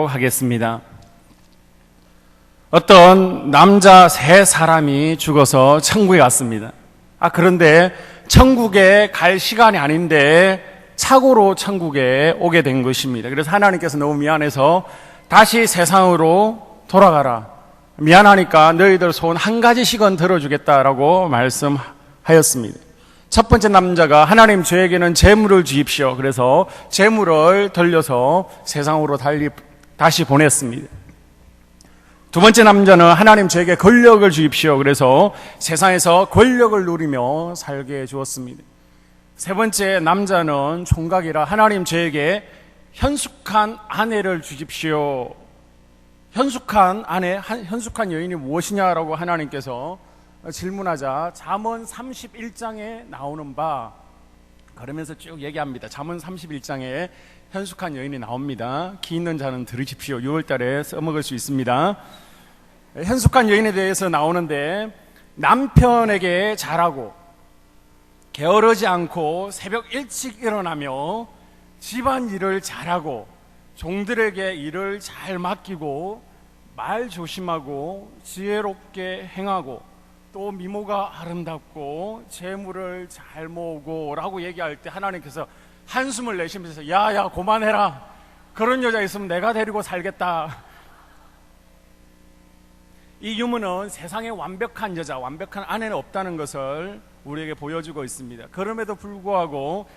하겠습니다. 어떤 남자 세 사람이 죽어서 천국에 갔습니다. 그런데 천국에 갈 시간이 아닌데 착오로 천국에 오게 된 것입니다. 그래서 하나님께서 너무 미안해서 다시 세상으로 돌아가라. 미안하니까 너희들 소원 한 가지씩은 들어주겠다라고 말씀하였습니다. 첫 번째 남자가 하나님 저에게는 재물을 주십시오. 그래서 재물을 돌려서 세상으로 다시 보냈습니다. 두 번째 남자는 하나님 저에게 권력을 주십시오. 그래서 세상에서 권력을 누리며 살게 해 주었습니다. 세 번째 남자는 총각이라 하나님 저에게 현숙한 아내를 주십시오. 현숙한 아내, 현숙한 여인이 무엇이냐라고 하나님께서 질문하자 잠언 31장에 나오는 바, 그러면서 쭉 얘기합니다. 잠언 31장에 현숙한 여인이 나옵니다. 귀 있는 자는 들으십시오. 6월달에 써먹을 수 있습니다. 현숙한 여인에 대해서 나오는데, 남편에게 잘하고 게으르지 않고 새벽 일찍 일어나며 집안일을 잘하고 종들에게 일을 잘 맡기고 말 조심하고 지혜롭게 행하고 또 미모가 아름답고 재물을 잘 모으고 라고 얘기할 때 하나님께서 한숨을 내쉬면서 야야 그만해라, 그런 여자 있으면 내가 데리고 살겠다. 이 유머는 세상에 완벽한 여자, 완벽한 아내는 없다는 것을 우리에게 보여주고 있습니다. 그럼에도 불구하고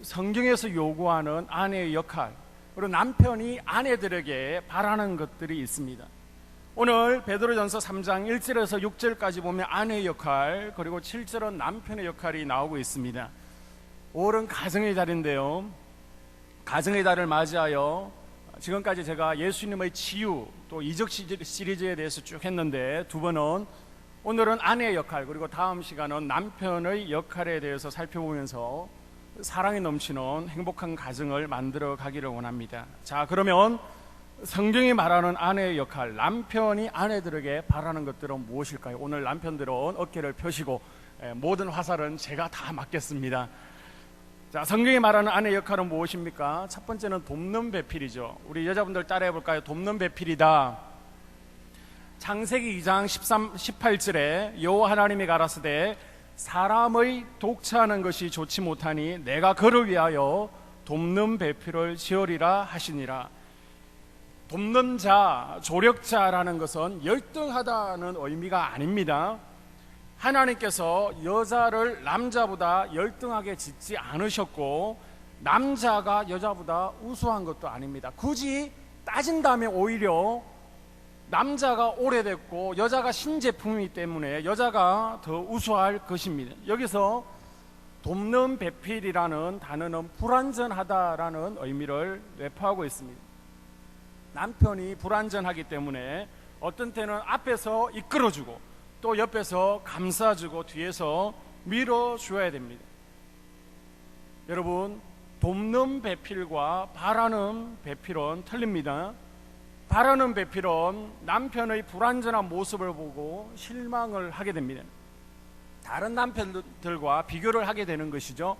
성경에서 요구하는 아내의 역할, 그리고 남편이 아내들에게 바라는 것들이 있습니다. 오늘 베드로전서 3장 1절에서 6절까지 보면 아내의 역할, 그리고 7절은 남편의 역할이 나오고 있습니다. 5월은 가정의 달인데요, 가정의 달을 맞이하여 지금까지 제가 예수님의 치유, 또 이적 시리즈에 대해서 쭉 했는데, 두 번은 오늘은 아내의 역할, 그리고 다음 시간은 남편의 역할에 대해서 살펴보면서 사랑이 넘치는 행복한 가정을 만들어 가기를 원합니다. 자, 그러면 성경이 말하는 아내의 역할, 남편이 아내들에게 바라는 것들은 무엇일까요? 오늘 남편들은 어깨를 펴시고 모든 화살은 제가 다 맡겠습니다. 자, 성경이 말하는 아내의 역할은 무엇입니까? 첫 번째는 돕는 배필이죠. 우리 여자분들 따라해 볼까요? 돕는 배필이다. 창세기 2장 18절에 여호와 하나님이 가라사대 사람의 독차하는 것이 좋지 못하니 내가 그를 위하여 돕는 배필을 지으리라 하시니라. 돕는 자, 조력자라는 것은 열등하다는 의미가 아닙니다. 하나님께서 여자를 남자보다 열등하게 짓지 않으셨고 남자가 여자보다 우수한 것도 아닙니다. 굳이 따진다면 오히려 남자가 오래됐고 여자가 신제품이기 때문에 여자가 더 우수할 것입니다. 여기서 돕는 배필이라는 단어는 불완전하다라는 의미를 내포하고 있습니다. 남편이 불완전하기 때문에 어떤 때는 앞에서 이끌어주고 또 옆에서 감싸주고 뒤에서 밀어줘야 됩니다. 여러분, 돕는 배필과 바라는 배필은 틀립니다. 바라는 배필은 남편의 불완전한 모습을 보고 실망을 하게 됩니다. 다른 남편들과 비교를 하게 되는 것이죠.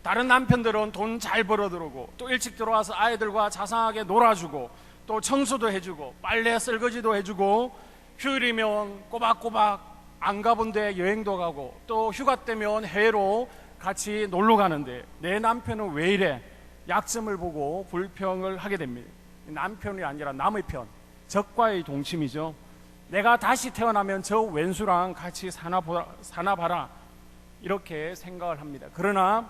다른 남편들은 돈 잘 벌어 들어오고 또 일찍 들어와서 아이들과 자상하게 놀아주고 또 청소도 해주고 빨래 설거지도 해주고 휴일이면 꼬박꼬박 안 가본 데 여행도 가고 또 휴가 때면 해외로 같이 놀러 가는데 내 남편은 왜 이래? 약점을 보고 불평을 하게 됩니다. 남편이 아니라 남의 편, 적과의 동침이죠. 내가 다시 태어나면 저 왼수랑 같이 사나 봐라, 이렇게 생각을 합니다. 그러나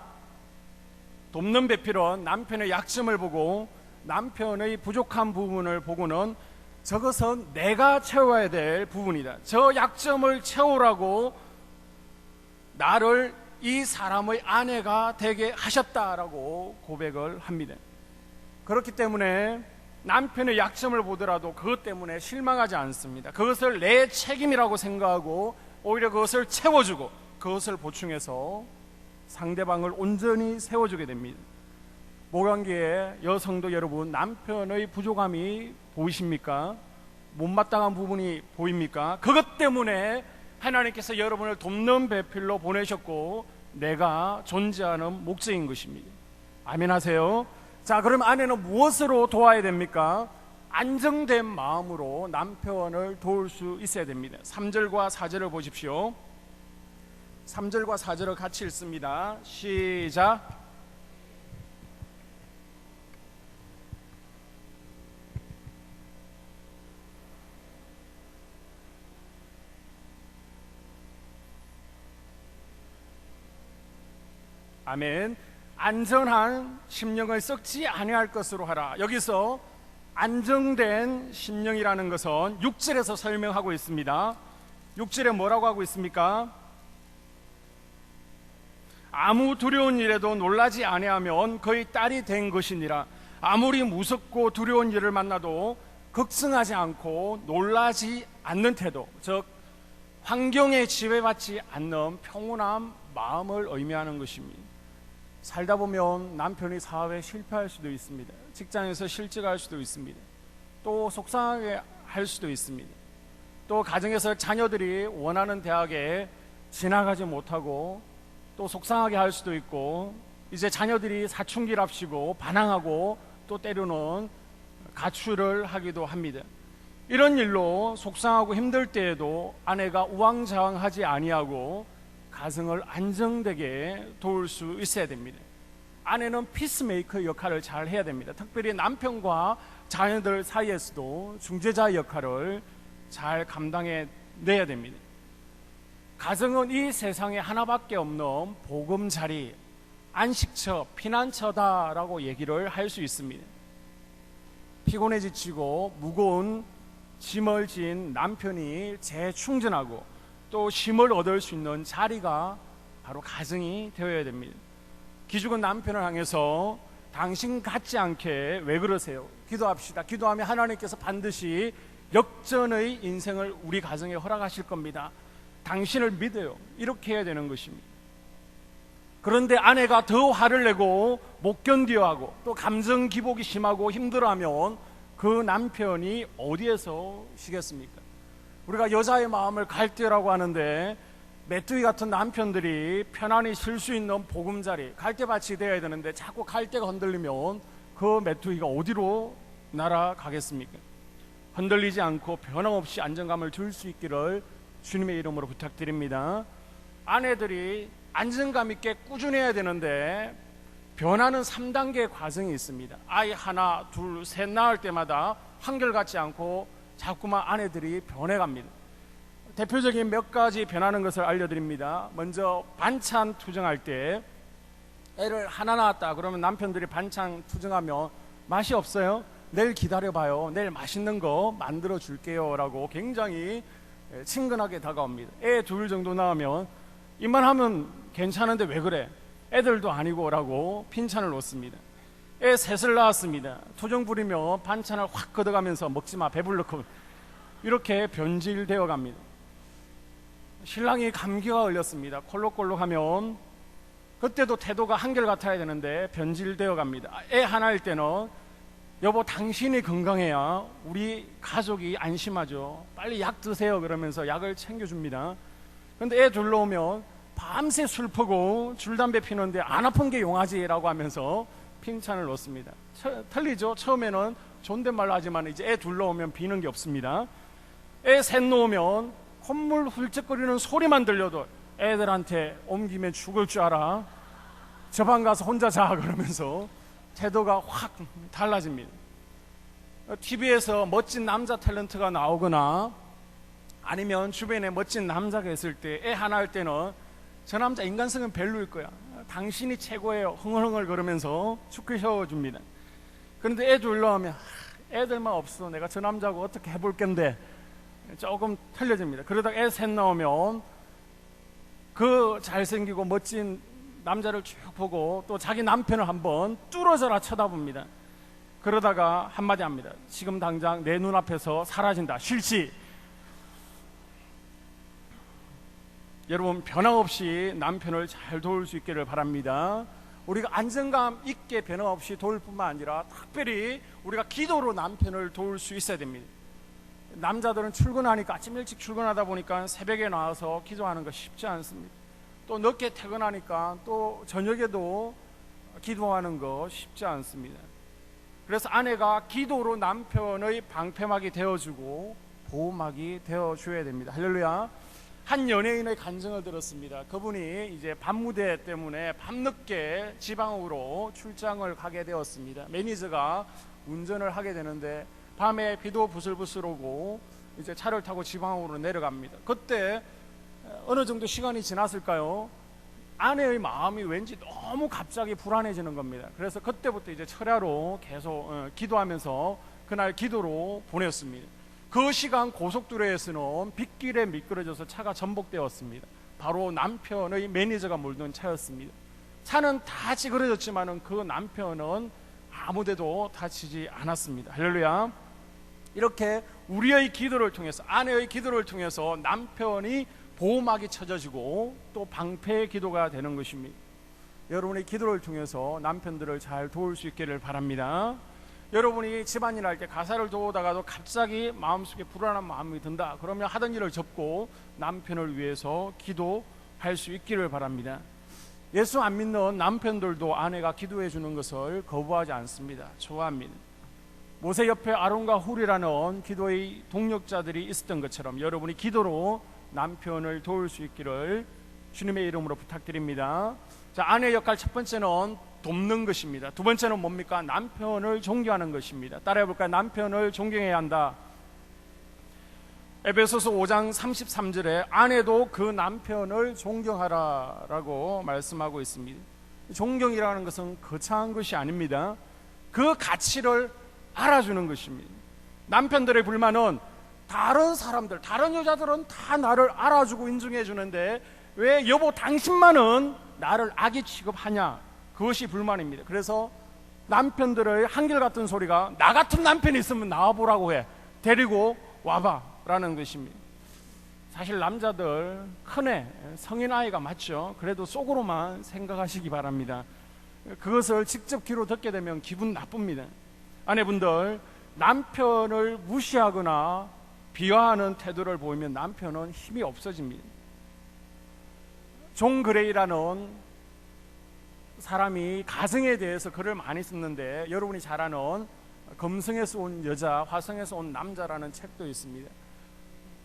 돕는 배필은 남편의 약점을 보고 남편의 부족한 부분을 보고는 저것은 내가 채워야 될 부분이다, 저 약점을 채우라고 나를 이 사람의 아내가 되게 하셨다라고 고백을 합니다. 그렇기 때문에 남편의 약점을 보더라도 그것 때문에 실망하지 않습니다. 그것을 내 책임이라고 생각하고 오히려 그것을 채워주고 그것을 보충해서 상대방을 온전히 세워주게 됩니다. 모관계의 여성도 여러분, 남편의 부족함이 보이십니까? 못마땅한 부분이 보입니까? 그것 때문에 하나님께서 여러분을 돕는 배필로 보내셨고 내가 존재하는 목적인 것입니다. 아멘 하세요. 자, 그럼 아내는 무엇으로 도와야 됩니까? 안정된 마음으로 남편을 도울 수 있어야 됩니다. 3절과 4절을 보십시오. 3절과 4절을 같이 읽습니다. 시작. 아멘. 안전한 심령을 썩지 아니할 것으로 하라. 여기서 안정된 심령이라는 것은 6절에서 설명하고 있습니다. 6절에 뭐라고 하고 있습니까? 아무 두려운 일에도 놀라지 아니하면 거의 딸이 된 것이니라. 아무리 무섭고 두려운 일을 만나도 걱정하지 않고 놀라지 않는 태도, 즉 환경에 지배받지 않는 평온한 마음을 의미하는 것입니다. 살다 보면 남편이 사업에 실패할 수도 있습니다. 직장에서 실직할 수도 있습니다. 또 속상하게 할 수도 있습니다. 또 가정에서 자녀들이 원하는 대학에 진학하지 못하고 또 속상하게 할 수도 있고, 이제 자녀들이 사춘기랍시고 반항하고 또 때로는 가출을 하기도 합니다. 이런 일로 속상하고 힘들 때에도 아내가 우왕좌왕하지 아니하고 가정을 안정되게 도울 수 있어야 됩니다. 아내는 피스메이커 역할을 잘 해야 됩니다. 특별히 남편과 자녀들 사이에서도 중재자 역할을 잘 감당해 내야 됩니다. 가정은 이 세상에 하나밖에 없는 보금자리, 안식처, 피난처다라고 얘기를 할 수 있습니다. 피곤해 지치고 무거운 짐을 진 남편이 재충전하고 또 쉼을 얻을 수 있는 자리가 바로 가정이 되어야 됩니다. 기죽은 남편을 향해서 당신 같지 않게 왜 그러세요? 기도합시다. 기도하면 하나님께서 반드시 역전의 인생을 우리 가정에 허락하실 겁니다. 당신을 믿어요. 이렇게 해야 되는 것입니다. 그런데 아내가 더 화를 내고 못 견뎌하고 또 감정 기복이 심하고 힘들어하면 그 남편이 어디에서 쉬겠습니까? 우리가 여자의 마음을 갈대라고 하는데, 메뚜기 같은 남편들이 편안히 쉴 수 있는 보금자리, 갈대밭이 되어야 되는데 자꾸 갈대가 흔들리면 그 메뚜기가 어디로 날아가겠습니까? 흔들리지 않고 변함없이 안정감을 줄 수 있기를 주님의 이름으로 부탁드립니다. 아내들이 안정감 있게 꾸준해야 되는데 변하는 3단계 과정이 있습니다. 아이 하나, 둘, 셋 낳을 때마다 한결같지 않고 자꾸만 아내들이 변해갑니다. 대표적인 몇 가지 변하는 것을 알려드립니다. 먼저 반찬 투정할 때, 애를 하나 낳았다 그러면 남편들이 반찬 투정하면 맛이 없어요? 내일 기다려봐요. 내일 맛있는 거 만들어 줄게요 라고 굉장히 친근하게 다가옵니다. 애 둘 정도 낳으면 이만하면 괜찮은데 왜 그래? 애들도 아니고 라고 핀찬을 놓습니다. 애 셋을 낳았습니다. 투정 부리며 반찬을 확 걷어가면서 먹지마 배불렀고, 이렇게 변질되어 갑니다. 신랑이 감기가 걸렸습니다. 콜록콜록하면 그때도 태도가 한결같아야 되는데 변질되어 갑니다. 애 하나일 때는 여보 당신이 건강해야 우리 가족이 안심하죠. 빨리 약 드세요 그러면서 약을 챙겨줍니다. 그런데 애 둘러 오면 밤새 술 퍼고 줄담배 피는데 안 아픈 게 용하지라고 하면서 핀찬을 놓습니다. 틀리죠? 처음에는 존댓말로 하지만 이제 애 둘러 오면 비는 게 없습니다. 애 셋 놓으면 콧물 훌쩍거리는 소리만 들려도 애들한테 옮기면 죽을 줄 알아. 저 방 가서 혼자 자 그러면서 태도가 확 달라집니다. TV에서 멋진 남자 탤런트가 나오거나 아니면 주변에 멋진 남자가 있을 때 애 하나 할 때는 저 남자 인간성은 별로일 거야. 당신이 최고예요. 흥얼흥얼 그러면서 축구 세워줍니다. 그런데 애 둘러 하면 애들만 없어. 내가 저 남자하고 어떻게 해볼 건데 조금 틀려집니다. 그러다가 애 셋 나오면 그 잘생기고 멋진 남자를 쭉 보고 또 자기 남편을 한번 뚫어져라 쳐다봅니다. 그러다가 한마디 합니다. 지금 당장 내 눈앞에서 사라진다. 실시. 여러분 변함없이 남편을 잘 도울 수 있기를 바랍니다. 우리가 안정감 있게 변함없이 도울 뿐만 아니라 특별히 우리가 기도로 남편을 도울 수 있어야 됩니다. 남자들은 출근하니까 아침 일찍 출근하다 보니까 새벽에 나와서 기도하는 거 쉽지 않습니다. 또 늦게 퇴근하니까 또 저녁에도 기도하는 거 쉽지 않습니다. 그래서 아내가 기도로 남편의 방패막이 되어주고 보호막이 되어줘야 됩니다. 할렐루야. 한 연예인의 간증을 들었습니다. 그분이 이제 밤무대 때문에 밤늦게 지방으로 출장을 가게 되었습니다. 매니저가 운전을 하게 되는데 밤에 비도 부슬부슬 오고 이제 차를 타고 지방으로 내려갑니다. 그때 어느 정도 시간이 지났을까요? 아내의 마음이 왠지 너무 갑자기 불안해지는 겁니다. 그래서 그때부터 이제 철야로 계속 기도하면서 그날 기도로 보냈습니다. 그 시간 고속도로에서는 빗길에 미끄러져서 차가 전복되었습니다. 바로 남편의 매니저가 몰던 차였습니다. 차는 다 찌그러졌지만 그 남편은 아무데도 다치지 않았습니다. 할렐루야. 이렇게 우리의 기도를 통해서, 아내의 기도를 통해서 남편이 보호막이 쳐져지고 또 방패의 기도가 되는 것입니다. 여러분의 기도를 통해서 남편들을 잘 도울 수 있기를 바랍니다. 여러분이 집안일 할 때 가사를 도우다가도 갑자기 마음속에 불안한 마음이 든다, 그러면 하던 일을 접고 남편을 위해서 기도할 수 있기를 바랍니다. 예수 안 믿는 남편들도 아내가 기도해 주는 것을 거부하지 않습니다. 좋아합니다. 모세 옆에 아론과 훌이라는 기도의 동력자들이 있었던 것처럼 여러분이 기도로 남편을 도울 수 있기를 주님의 이름으로 부탁드립니다. 자, 아내의 역할 첫 번째는 돕는 것입니다. 두 번째는 뭡니까? 남편을 존경하는 것입니다. 따라해 볼까요? 남편을 존경해야 한다. 에베소서 5장 33절에 아내도 그 남편을 존경하라라고 말씀하고 있습니다. 존경이라는 것은 거창한 것이 아닙니다. 그 가치를 알아주는 것입니다. 남편들의 불만은 다른 사람들, 다른 여자들은 다 나를 알아주고 인정해 주는데 왜 여보 당신만은 나를 아기 취급하냐, 그것이 불만입니다. 그래서 남편들의 한결같은 소리가 나 같은 남편이 있으면 나와보라고 해, 데리고 와봐 라는 것입니다. 사실 남자들 큰애, 성인 아이가 맞죠. 그래도 속으로만 생각하시기 바랍니다. 그것을 직접 귀로 듣게 되면 기분 나쁩니다. 아내분들, 남편을 무시하거나 비하하는 태도를 보이면 남편은 힘이 없어집니다. 존 그레이라는 사람이 가정에 대해서 글을 많이 썼는데 여러분이 잘 아는 금성에서 온 여자, 화성에서 온 남자라는 책도 있습니다.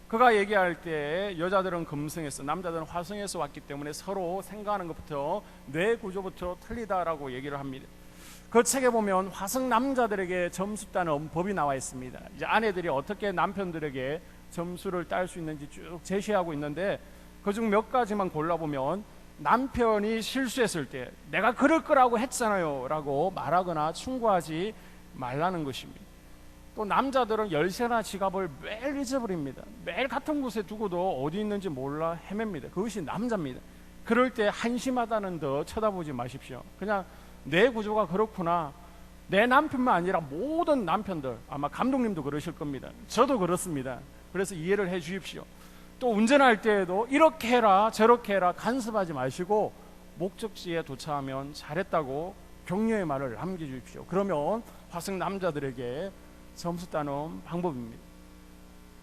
그가 얘기할 때 여자들은 금성에서, 남자들은 화성에서 왔기 때문에 서로 생각하는 것부터 뇌 구조부터 틀리다라고 얘기를 합니다. 그 책에 보면 화성 남자들에게 점수 따는 법이 나와 있습니다. 이제 아내들이 어떻게 남편들에게 점수를 딸 수 있는지 쭉 제시하고 있는데 그중 몇 가지만 골라보면 남편이 실수했을 때 내가 그럴 거라고 했잖아요 라고 말하거나 충고하지 말라는 것입니다. 또 남자들은 열쇠나 지갑을 매일 잊어버립니다. 매일 같은 곳에 두고도 어디 있는지 몰라 헤맵니다. 그것이 남자입니다. 그럴 때 한심하다는 더 쳐다보지 마십시오. 그냥 내 구조가 그렇구나, 내 남편만 아니라 모든 남편들, 아마 감독님도 그러실 겁니다. 저도 그렇습니다. 그래서 이해를 해 주십시오. 또 운전할 때에도 이렇게 해라 저렇게 해라 간섭하지 마시고 목적지에 도착하면 잘했다고 격려의 말을 남겨주십시오. 그러면 화성 남자들에게 점수 따는 방법입니다.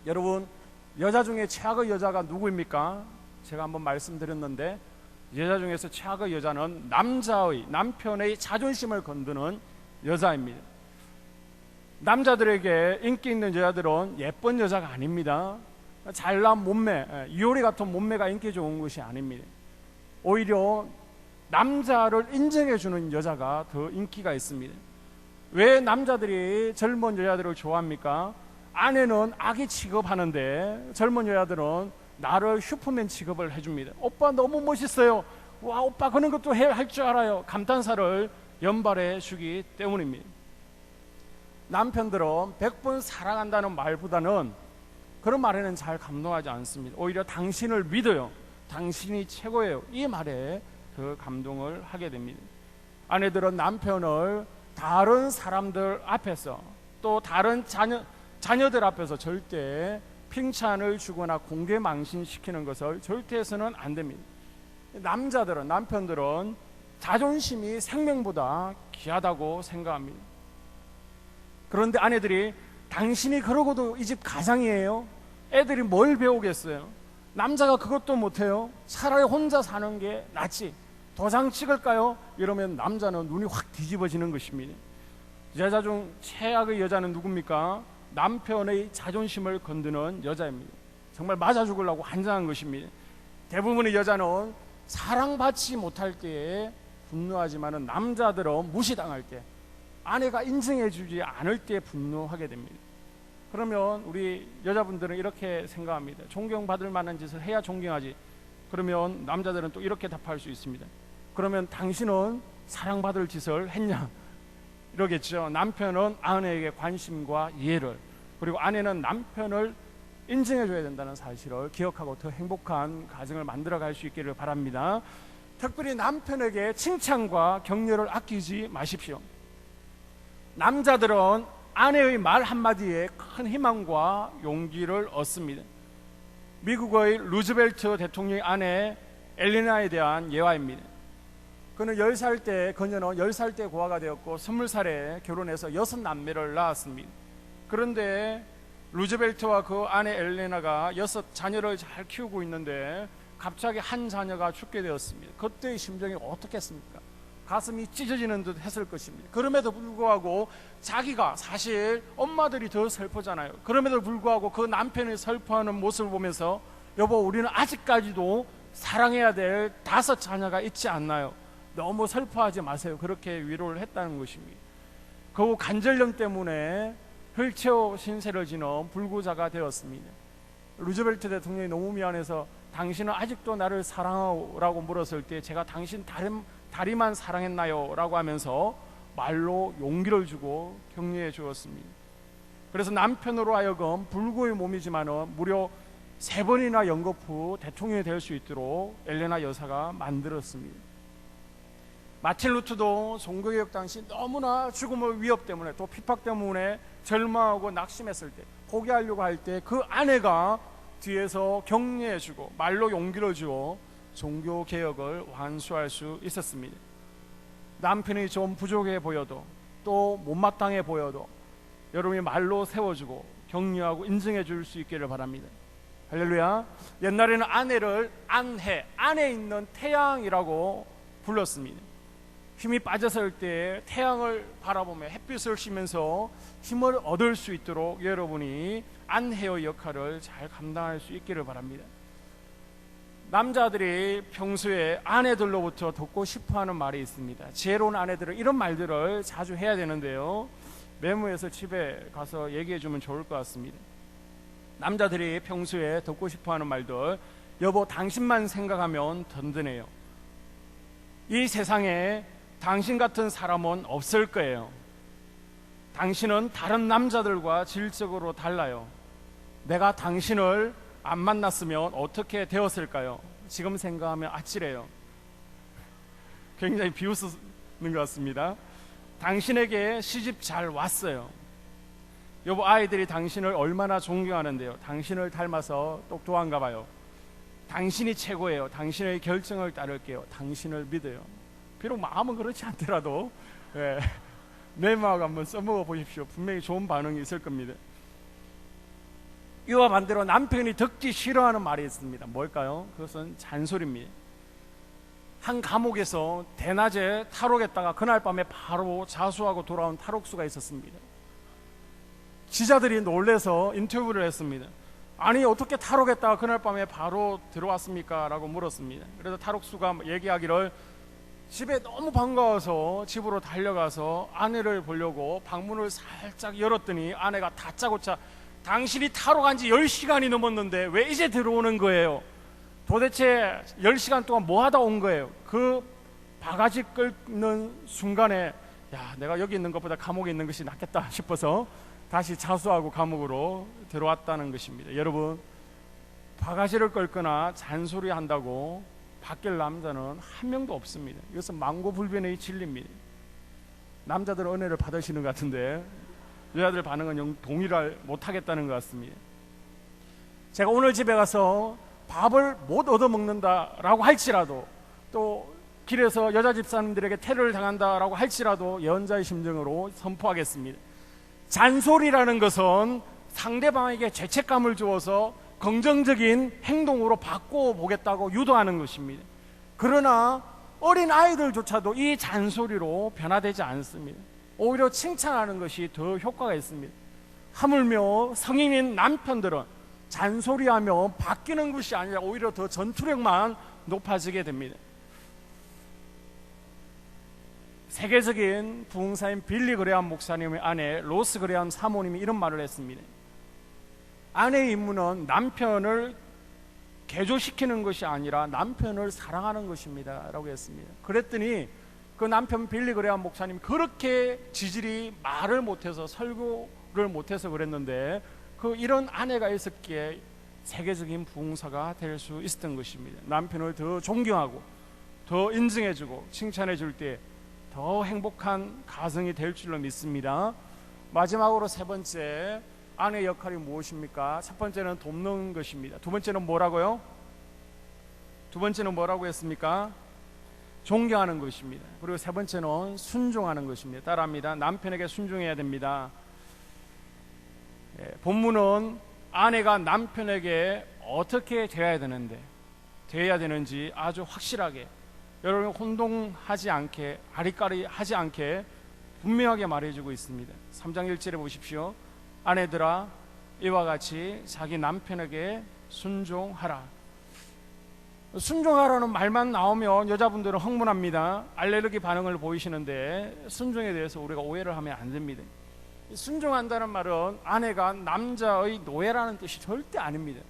여러분, 여자 중에 최악의 여자가 누구입니까? 제가 한번 말씀드렸는데 여자 중에서 최악의 여자는 남편의 자존심을 건드는 여자입니다. 남자들에게 인기 있는 여자들은 예쁜 여자가 아닙니다. 잘난 몸매, 이효리 같은 몸매가 인기 좋은 것이 아닙니다. 오히려 남자를 인정해주는 여자가 더 인기가 있습니다. 왜 남자들이 젊은 여자들을 좋아합니까? 아내는 아기 취급하는데 젊은 여자들은 나를 슈퍼맨 취급을 해줍니다. 오빠 너무 멋있어요. 와, 오빠 그런 것도 할 줄 알아요. 감탄사를 연발해 주기 때문입니다. 남편들은 100번 사랑한다는 말보다는 그런 말에는 잘 감동하지 않습니다. 오히려 당신을 믿어요, 당신이 최고예요, 이 말에 그 감동을 하게 됩니다. 아내들은 남편을 다른 사람들 앞에서 또 다른 자녀들 앞에서 절대 칭찬을 주거나 공개 망신시키는 것을 절대 해서는 안 됩니다. 남편들은 자존심이 생명보다 귀하다고 생각합니다. 그런데 아내들이 당신이 그러고도 이 집 가장이에요? 애들이 뭘 배우겠어요? 남자가 그것도 못해요? 차라리 혼자 사는 게 낫지, 도장 찍을까요? 이러면 남자는 눈이 확 뒤집어지는 것입니다. 여자 중 최악의 여자는 누굽니까? 남편의 자존심을 건드는 여자입니다. 정말 맞아 죽으려고 환장한 것입니다. 대부분의 여자는 사랑받지 못할 때에 분노하지만 남자들은 무시당할 때, 아내가 인정해주지 않을 때 분노하게 됩니다. 그러면 우리 여자분들은 이렇게 생각합니다. 존경받을 만한 짓을 해야 존경하지. 그러면 남자들은 또 이렇게 답할 수 있습니다. 그러면 당신은 사랑받을 짓을 했냐? 이러겠죠. 남편은 아내에게 관심과 이해를, 그리고 아내는 남편을 인정해줘야 된다는 사실을 기억하고 더 행복한 가정을 만들어갈 수 있기를 바랍니다. 특별히 남편에게 칭찬과 격려를 아끼지 마십시오. 남자들은 아내의 말 한마디에 큰 희망과 용기를 얻습니다. 미국의 루즈벨트 대통령의 아내 엘리나에 대한 예화입니다. 그는 10살 때, 그녀는 10살 때 고아가 되었고 20살에 결혼해서 6남매를 낳았습니다. 그런데 루즈벨트와 그 아내 엘레나가 6자녀를 잘 키우고 있는데 갑자기 한 자녀가 죽게 되었습니다. 그때의 심정이 어떻겠습니까? 가슴이 찢어지는 듯 했을 것입니다. 그럼에도 불구하고 자기가, 사실 엄마들이 더 슬프잖아요. 그럼에도 불구하고 그 남편이 슬퍼하는 모습을 보면서 여보, 우리는 아직까지도 사랑해야 될 5자녀가 있지 않나요? 너무 슬퍼하지 마세요. 그렇게 위로를 했다는 것입니다. 그 관절염 때문에 휠체어 신세를 지는 불구자가 되었습니다. 루즈벨트 대통령이 너무 미안해서 당신은 아직도 나를 사랑하라고 물었을 때 제가 당신 다리만 사랑했나요? 라고 하면서 말로 용기를 주고 격려해 주었습니다. 그래서 남편으로 하여금 불구의 몸이지만 무려 3번이나 연급 후 대통령이 될 수 있도록 엘레나 여사가 만들었습니다. 마틴 루터도 종교개혁 당시 너무나 죽음의 위협 때문에 또 핍박 때문에 절망하고 낙심했을 때, 포기하려고 할 때 그 아내가 뒤에서 격려해주고 말로 용기를 주어 종교개혁을 완수할 수 있었습니다. 남편이 좀 부족해 보여도 또 못마땅해 보여도 여러분이 말로 세워주고 격려하고 인정해 줄 수 있기를 바랍니다. 할렐루야. 옛날에는 아내를 안에 있는 태양이라고 불렀습니다. 힘이 빠졌을 때 태양을 바라보며 햇빛을 쉬면서 힘을 얻을 수 있도록 여러분이 안해의 역할을 잘 감당할 수 있기를 바랍니다. 남자들이 평소에 아내들로부터 듣고 싶어하는 말이 있습니다. 지혜로운 아내들은 이런 말들을 자주 해야 되는데요, 메모해서 집에 가서 얘기해 주면 좋을 것 같습니다. 남자들이 평소에 듣고 싶어하는 말들: 여보, 당신만 생각하면 든든해요. 이 세상에 당신 같은 사람은 없을 거예요. 당신은 다른 남자들과 질적으로 달라요. 내가 당신을 안 만났으면 어떻게 되었을까요? 지금 생각하면 아찔해요. 굉장히 비웃는 것 같습니다. 당신에게 시집 잘 왔어요. 여보, 아이들이 당신을 얼마나 존경하는데요. 당신을 닮아서 똑똑한가 봐요. 당신이 최고예요. 당신의 결정을 따를게요. 당신을 믿어요. 비록 마음은 그렇지 않더라도 메모하고 한번 써먹어 보십시오. 분명히 좋은 반응이 있을 겁니다. 이와 반대로 남편이 듣기 싫어하는 말이 있습니다. 뭘까요? 그것은 잔소리입니다. 한 감옥에서 대낮에 탈옥했다가 그날 밤에 바로 자수하고 돌아온 탈옥수가 있었습니다. 기자들이 놀래서 인터뷰를 했습니다. 아니, 어떻게 탈옥했다가 그날 밤에 바로 들어왔습니까? 라고 물었습니다. 그래서 탈옥수가 얘기하기를, 집에 너무 반가워서 집으로 달려가서 아내를 보려고 방문을 살짝 열었더니 아내가 다짜고짜 당신이 탈옥한 지 10시간이 넘었는데 왜 이제 들어오는 거예요? 도대체 10시간 동안 뭐 하다 온 거예요? 그 바가지 긁는 순간에 내가 여기 있는 것보다 감옥에 있는 것이 낫겠다 싶어서 다시 자수하고 감옥으로 들어왔다는 것입니다. 여러분, 바가지를 긁거나 잔소리 한다고 바뀔 남자는 한 명도 없습니다. 이것은 망고불변의 진리입니다. 남자들은 은혜를 받으시는 것 같은데 여자들 반응은 영 동의를 못하겠다는 것 같습니다. 제가 오늘 집에 가서 밥을 못 얻어먹는다라고 할지라도, 또 길에서 여자 집사님들에게 테러를 당한다라고 할지라도 예언자의 심정으로 선포하겠습니다. 잔소리라는 것은 상대방에게 죄책감을 주어서 긍정적인 행동으로 바꿔보겠다고 유도하는 것입니다. 그러나 어린 아이들조차도 이 잔소리로 변화되지 않습니다. 오히려 칭찬하는 것이 더 효과가 있습니다. 하물며 성인인 남편들은 잔소리하며 바뀌는 것이 아니라 오히려 더 전투력만 높아지게 됩니다. 세계적인 부흥사인 빌리 그레함 목사님의 아내 로스 그레함 사모님이 이런 말을 했습니다. 아내의 임무는 남편을 개조시키는 것이 아니라 남편을 사랑하는 것입니다 라고 했습니다. 그랬더니 그 남편 빌리 그레함 목사님이 그렇게 지질이 말을 못해서 설교를 못해서 그랬는데 이런 아내가 있었기에 세계적인 부흥사가 될 수 있었던 것입니다. 남편을 더 존경하고 더 인정해주고 칭찬해줄 때 더 행복한 가정이 될 줄로 믿습니다. 마지막으로 세 번째, 아내의 역할이 무엇입니까? 첫 번째는 돕는 것입니다. 두 번째는 뭐라고요? 두 번째는 뭐라고 했습니까? 존경하는 것입니다. 그리고 세 번째는 순종하는 것입니다. 따라합니다. 남편에게 순종해야 됩니다. 본문은 아내가 남편에게 어떻게 대해야 되는지 아주 확실하게, 여러분 혼동하지 않게, 아리까리 하지 않게 분명하게 말해주고 있습니다. 3장 1절에 보십시오. 아내들아, 이와 같이 자기 남편에게 순종하라. 순종하라는 말만 나오면 여자분들은 흥분합니다. 알레르기 반응을 보이시는데 순종에 대해서 우리가 오해를 하면 안 됩니다. 순종한다는 말은 아내가 남자의 노예라는 뜻이 절대 아닙니다.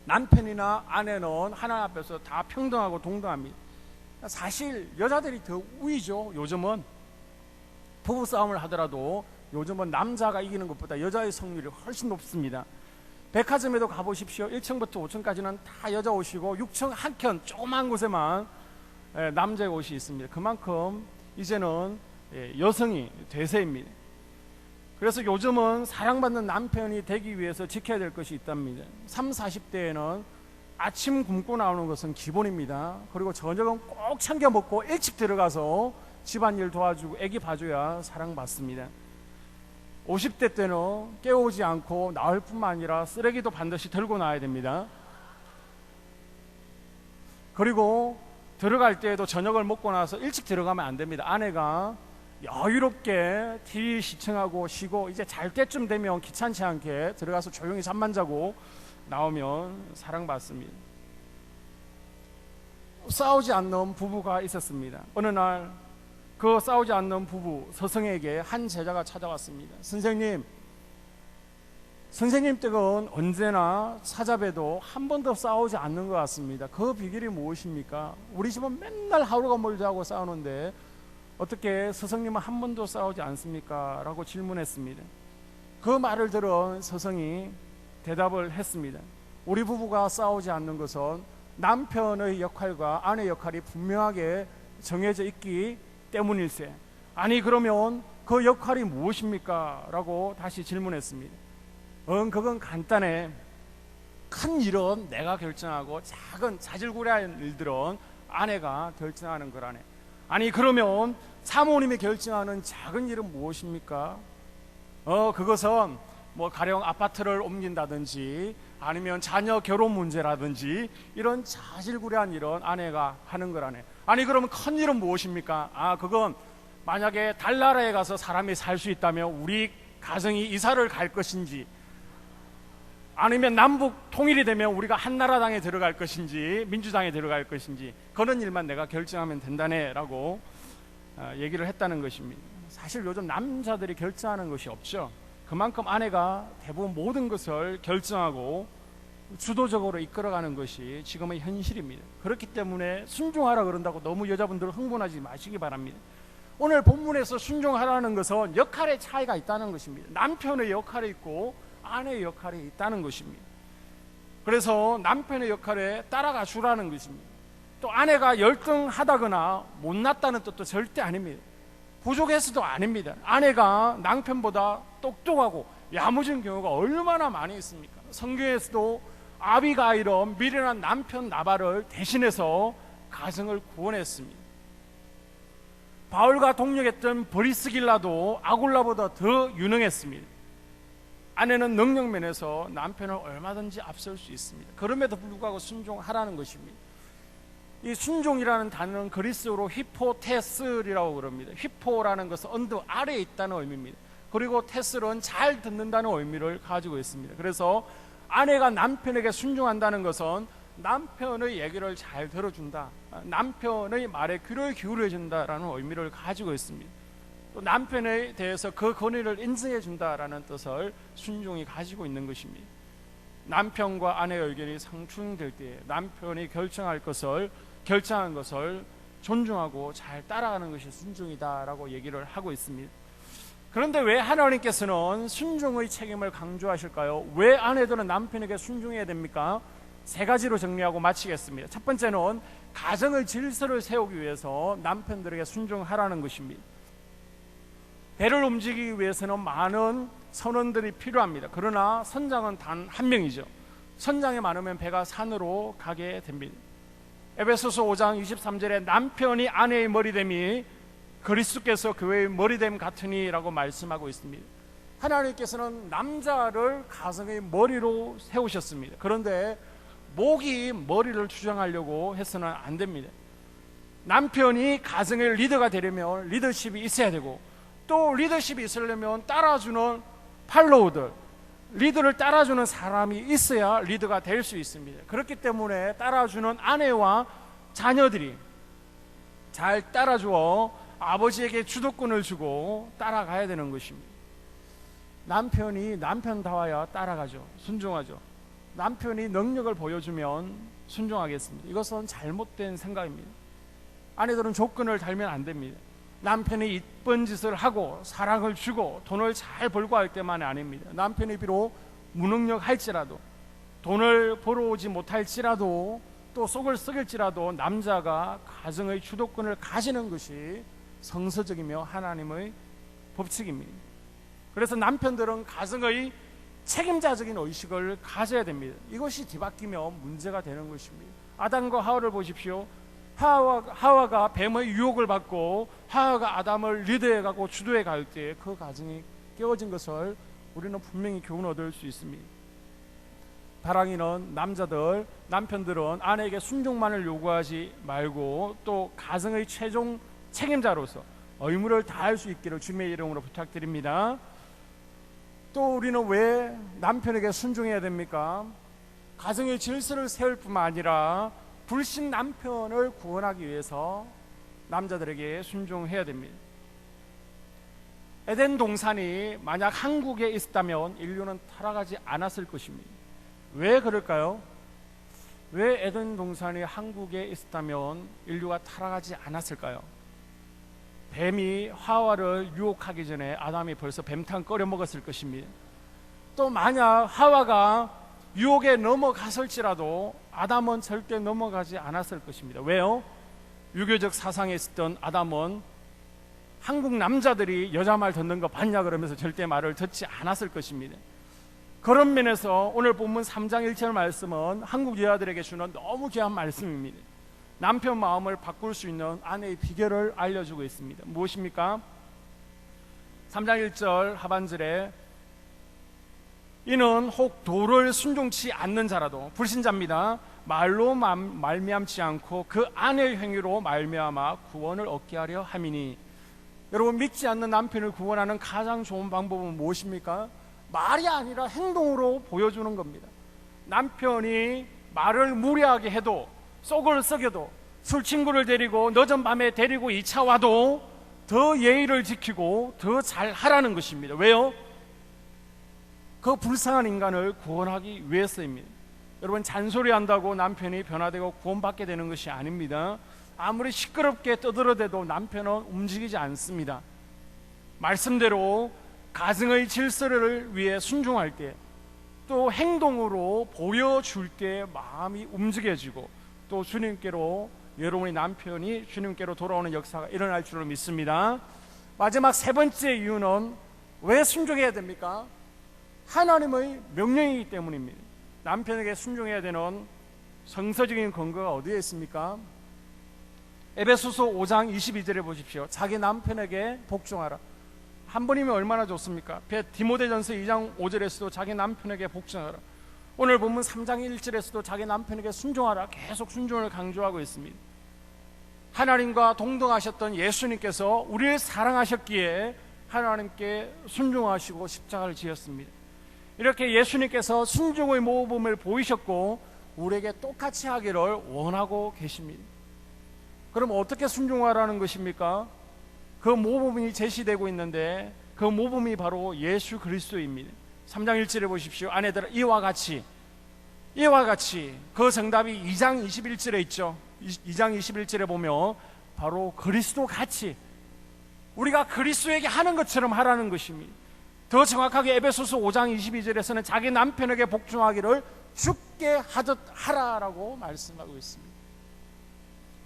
남편이나 아내는 하나님 앞에서 다 평등하고 동등합니다. 사실 여자들이 더 우위죠. 요즘은 부부싸움을 하더라도 요즘은 남자가 이기는 것보다 여자의 승률이 훨씬 높습니다. 백화점에도 가보십시오. 1층부터 5층까지는 다 여자 옷이고 6층 한 켠 조그만 곳에만 남자의 옷이 있습니다. 그만큼 이제는 여성이 대세입니다. 그래서 요즘은 사랑받는 남편이 되기 위해서 지켜야 될 것이 있답니다. 30, 40대에는 아침 굶고 나오는 것은 기본입니다. 그리고 저녁은 꼭 챙겨 먹고 일찍 들어가서 집안일 도와주고 애기 봐줘야 사랑받습니다. 50대 때는 깨우지 않고 나을 뿐만 아니라 쓰레기도 반드시 들고 나와야 됩니다. 그리고 들어갈 때에도 저녁을 먹고 나서 일찍 들어가면 안 됩니다. 아내가 여유롭게 TV 시청하고 쉬고 이제 잘 때쯤 되면 귀찮지 않게 들어가서 조용히 잠만 자고 나오면 사랑받습니다. 싸우지 않는 부부가 있었습니다. 어느 날 그 싸우지 않는 부부 서성에게 한 제자가 찾아왔습니다. 선생님 댁은 언제나 찾아봬도 한 번도 싸우지 않는 것 같습니다. 그 비결이 무엇입니까? 우리 집은 맨날 하루가 멀다 하고 싸우는데 어떻게 서성님은 한 번도 싸우지 않습니까? 라고 질문했습니다. 그 말을 들은 서성이 대답을 했습니다. 우리 부부가 싸우지 않는 것은 남편의 역할과 아내의 역할이 분명하게 정해져 있기 때문일세. 아니 그러면 그 역할이 무엇입니까? 라고 다시 질문했습니다. 그건 간단해. 큰 일은 내가 결정하고 작은 자질구레한 일들은 아내가 결정하는 거라네. 아니 그러면 사모님이 결정하는 작은 일은 무엇입니까? 그것은 뭐 가령 아파트를 옮긴다든지 아니면 자녀 결혼 문제라든지 이런 자질구레한 일은 아내가 하는 거라네. 아니 그러면 큰 일은 무엇입니까? 그건 만약에 달나라에 가서 사람이 살 수 있다면 우리 가정이 이사를 갈 것인지 아니면 남북 통일이 되면 우리가 한나라당에 들어갈 것인지 민주당에 들어갈 것인지 그런 일만 내가 결정하면 된다네 라고 얘기를 했다는 것입니다. 사실 요즘 남자들이 결정하는 것이 없죠. 그만큼 아내가 대부분 모든 것을 결정하고 주도적으로 이끌어가는 것이 지금의 현실입니다. 그렇기 때문에 순종하라 그런다고 너무 여자분들은 흥분하지 마시기 바랍니다. 오늘 본문에서 순종하라는 것은 역할의 차이가 있다는 것입니다. 남편의 역할이 있고 아내의 역할이 있다는 것입니다. 그래서 남편의 역할에 따라가 주라는 것입니다. 또 아내가 열등하다거나 못났다는 뜻도 절대 아닙니다. 부족해서도 아닙니다. 아내가 남편보다 똑똑하고 야무진 경우가 얼마나 많이 있습니까? 성경에서도 아비가일은 미련한 남편 나발을 대신해서 가정을 구원했습니다. 바울과 동력했던 브리스길라도 아굴라보다 더 유능했습니다. 아내는 능력면에서 남편을 얼마든지 앞설 수 있습니다. 그럼에도 불구하고 순종하라는 것입니다. 이 순종이라는 단어는 그리스어로 히포테스라고 그럽니다. 히포라는 것은 언더 아래에 있다는 의미입니다. 그리고 테스는 잘 듣는다는 의미를 가지고 있습니다. 그래서 아내가 남편에게 순종한다는 것은 남편의 얘기를 잘 들어준다, 남편의 말에 귀를 기울여준다라는 의미를 가지고 있습니다. 또 남편에 대해서 그 권위를 인정해준다라는 뜻을 순종이 가지고 있는 것입니다. 남편과 아내의 의견이 상충될 때 남편이 결정한 것을 존중하고 잘 따라가는 것이 순종이다라고 얘기를 하고 있습니다. 그런데 왜 하나님께서는 순종의 책임을 강조하실까요? 왜 아내들은 남편에게 순종해야 됩니까? 세 가지로 정리하고 마치겠습니다. 첫 번째는 가정의 질서를 세우기 위해서 남편들에게 순종하라는 것입니다. 배를 움직이기 위해서는 많은 선원들이 필요합니다. 그러나 선장은 단 한 명이죠. 선장이 많으면 배가 산으로 가게 됩니다. 에베소서 5장 23절에 남편이 아내의 머리됨이 그리스도께서 교회의 머리됨 같으니 라고 말씀하고 있습니다. 하나님께서는 남자를 가정의 머리로 세우셨습니다. 그런데 목이 머리를 주장하려고 해서는 안 됩니다. 남편이 가정의 리더가 되려면 리더십이 있어야 되고, 또 리더십이 있으려면 따라주는 팔로우들, 리더를 따라주는 사람이 있어야 리더가 될 수 있습니다. 그렇기 때문에 따라주는 아내와 자녀들이 잘 따라주어 아버지에게 주도권을 주고 따라가야 되는 것입니다. 남편이 남편다워야 따라가죠. 순종하죠. 남편이 능력을 보여주면 순종하겠습니다. 이것은 잘못된 생각입니다. 아내들은 조건을 달면 안 됩니다. 남편이 이쁜 짓을 하고 사랑을 주고 돈을 잘 벌고 할 때만이 아닙니다. 남편이 비록 무능력할지라도, 돈을 벌어오지 못할지라도, 또 속을 썩일지라도 남자가 가정의 주도권을 가지는 것이 성서적이며 하나님의 법칙입니다. 그래서 남편들은 가정의 책임자적인 의식을 가져야 됩니다. 이것이 뒤바뀌면 문제가 되는 것입니다. 아담과 하와를 보십시오. 하와가 뱀의 유혹을 받고 하와가 아담을 리드해가고 주도해 갈 때 그 가정이 깨어진 것을 우리는 분명히 교훈 얻을 수 있습니다. 바랑이는 남편들은 아내에게 순종만을 요구하지 말고 또 가정의 최종 책임자로서 의무를 다할 수 있기를 주님의 이름으로 부탁드립니다. 또 우리는 왜 남편에게 순종해야 됩니까? 가정의 질서를 세울 뿐만 아니라 불신 남편을 구원하기 위해서 남자들에게 순종해야 됩니다. 에덴 동산이 만약 한국에 있었다면 인류는 타락하지 않았을 것입니다. 왜 그럴까요? 왜 에덴 동산이 한국에 있었다면 인류가 타락하지 않았을까요? 뱀이 하와를 유혹하기 전에 아담이 벌써 뱀탕 끓여 먹었을 것입니다. 또 만약 하와가 유혹에 넘어갔을지라도 아담은 절대 넘어가지 않았을 것입니다. 왜요? 유교적 사상에 있었던 아담은 한국 남자들이 여자 말 듣는 거 봤냐 그러면서 절대 말을 듣지 않았을 것입니다. 그런 면에서 오늘 본문 3장 1절 말씀은 한국 여자들에게 주는 너무 귀한 말씀입니다. 남편 마음을 바꿀 수 있는 아내의 비결을 알려주고 있습니다. 무엇입니까? 3장 1절 하반절에 이는 혹 도를 순종치 않는 자라도 불신자입니다. 말로 말미암지 않고 그 아내의 행위로 말미암아 구원을 얻게 하려 함이니. 여러분, 믿지 않는 남편을 구원하는 가장 좋은 방법은 무엇입니까? 말이 아니라 행동으로 보여주는 겁니다. 남편이 말을 무례하게 해도, 속을 썩여도, 술 친구를 데리고 늦은 밤에 데리고 2차 와도 더 예의를 지키고 더 잘하라는 것입니다. 왜요? 그 불쌍한 인간을 구원하기 위해서입니다. 여러분, 잔소리한다고 남편이 변화되고 구원받게 되는 것이 아닙니다. 아무리 시끄럽게 떠들어대도 남편은 움직이지 않습니다. 말씀대로 가정의 질서를 위해 순종할 때, 또 행동으로 보여줄 때 마음이 움직여지고, 또 주님께로, 여러분의 남편이 주님께로 돌아오는 역사가 일어날 줄을 믿습니다. 마지막 세 번째 이유는 왜 순종해야 됩니까? 하나님의 명령이기 때문입니다. 남편에게 순종해야 되는 성서적인 근거가 어디에 있습니까? 에베소서 5장 22절에 보십시오. 자기 남편에게 복종하라. 한 번이면 얼마나 좋습니까? 디모데전서 2장 5절에서도 자기 남편에게 복종하라. 오늘 본문 3장 1절에서도 자기 남편에게 순종하라. 계속 순종을 강조하고 있습니다. 하나님과 동등하셨던 예수님께서 우리를 사랑하셨기에 하나님께 순종하시고 십자가를 지었습니다. 이렇게 예수님께서 순종의 모범을 보이셨고 우리에게 똑같이 하기를 원하고 계십니다. 그럼 어떻게 순종하라는 것입니까? 그 모범이 제시되고 있는데 그 모범이 바로 예수 그리스도입니다. 3장 1절에 보십시오. 아내들아 이와 같이 그 정답이 2장 21절에 있죠. 2장 21절에 보면 바로 그리스도 같이 우리가 그리스도에게 하는 것처럼 하라는 것입니다. 더 정확하게 에베소서 5장 22절에서는 자기 남편에게 복종하기를 죽게 하듯 하라라고 말씀하고 있습니다.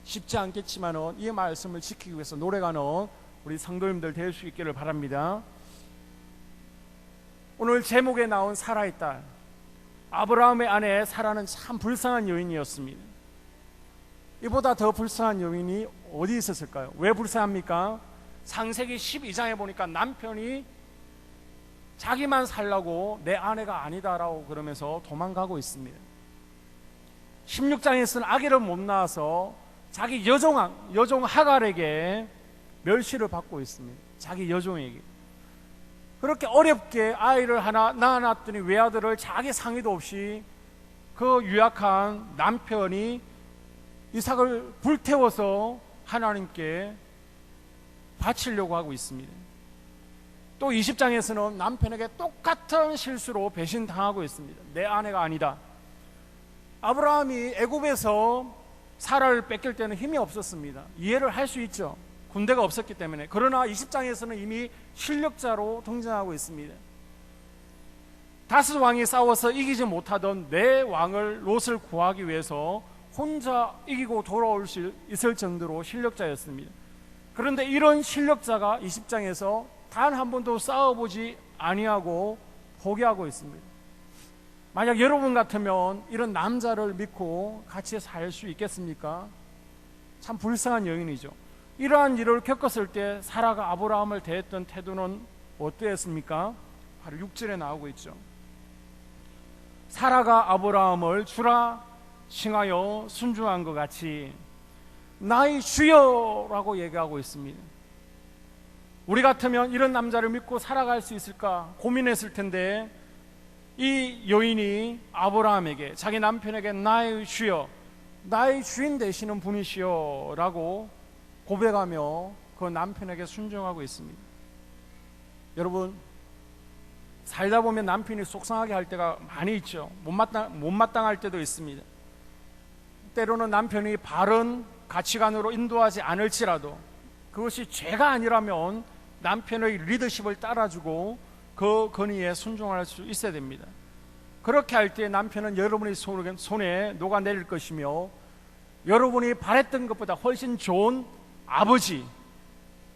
쉽지 않겠지만은 이 말씀을 지키기 위해서 노래가는 우리 성도님들 될 수 있기를 바랍니다. 오늘 제목에 나온 사라의 딸, 아브라함의 아내 사라는 참 불쌍한 여인이었습니다. 이보다 더 불쌍한 여인이 어디 있었을까요? 왜 불쌍합니까? 창세기 12장에 보니까 남편이 자기만 살라고 내 아내가 아니다라고 그러면서 도망가고 있습니다. 16장에서는 아기를 못 낳아서 자기 여종 하갈에게 멸시를 받고 있습니다. 자기 여종에게. 그렇게 어렵게 아이를 하나 낳아놨더니 외아들을 자기 상의도 없이 그 유약한 남편이 이삭을 불태워서 하나님께 바치려고 하고 있습니다. 또 20장에서는 남편에게 똑같은 실수로 배신당하고 있습니다. 내 아내가 아니다. 아브라함이 애굽에서 사라를 뺏길 때는 힘이 없었습니다. 이해를 할 수 있죠. 군대가 없었기 때문에. 그러나 20장에서는 이미 실력자로 등장하고 있습니다. 다스 왕이 싸워서 이기지 못하던 내 왕을 롯을 구하기 위해서 혼자 이기고 돌아올 수 있을 정도로 실력자였습니다. 그런데 이런 실력자가 20장에서 단 한 번도 싸워보지 아니하고 포기하고 있습니다. 만약 여러분 같으면 이런 남자를 믿고 같이 살 수 있겠습니까? 참 불쌍한 여인이죠. 이러한 일을 겪었을 때 사라가 아브라함을 대했던 태도는 어떠했습니까? 바로 6절에 나오고 있죠. 사라가 아브라함을 주라 칭하여 순종한 것 같이 나의 주여라고 얘기하고 있습니다. 우리 같으면 이런 남자를 믿고 살아갈 수 있을까 고민했을 텐데 이 여인이 아브라함에게 자기 남편에게 나의 주여, 나의 주인 되시는 분이시여 라고 고백하며 그 남편에게 순종하고 있습니다. 여러분, 살다 보면 남편이 속상하게 할 때가 많이 있죠. 못마땅할 때도 있습니다. 때로는 남편이 바른 가치관으로 인도하지 않을지라도 그것이 죄가 아니라면 남편의 리더십을 따라주고 그 건의에 순종할 수 있어야 됩니다. 그렇게 할 때 남편은 여러분의 손에 녹아내릴 것이며 여러분이 바랬던 것보다 훨씬 좋은 아버지,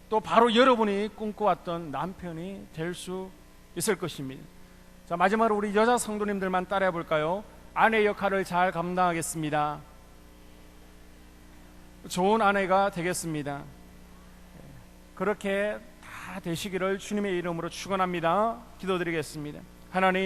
또 바로 여러분이 꿈꿔왔던 남편이 될 수 있을 것입니다. 자, 마지막으로 우리 여자 성도님들만 따라해 볼까요? 아내 역할을 잘 감당하겠습니다. 좋은 아내가 되겠습니다. 그렇게 다 되시기를 주님의 이름으로 축원합니다. 기도드리겠습니다. 하나님,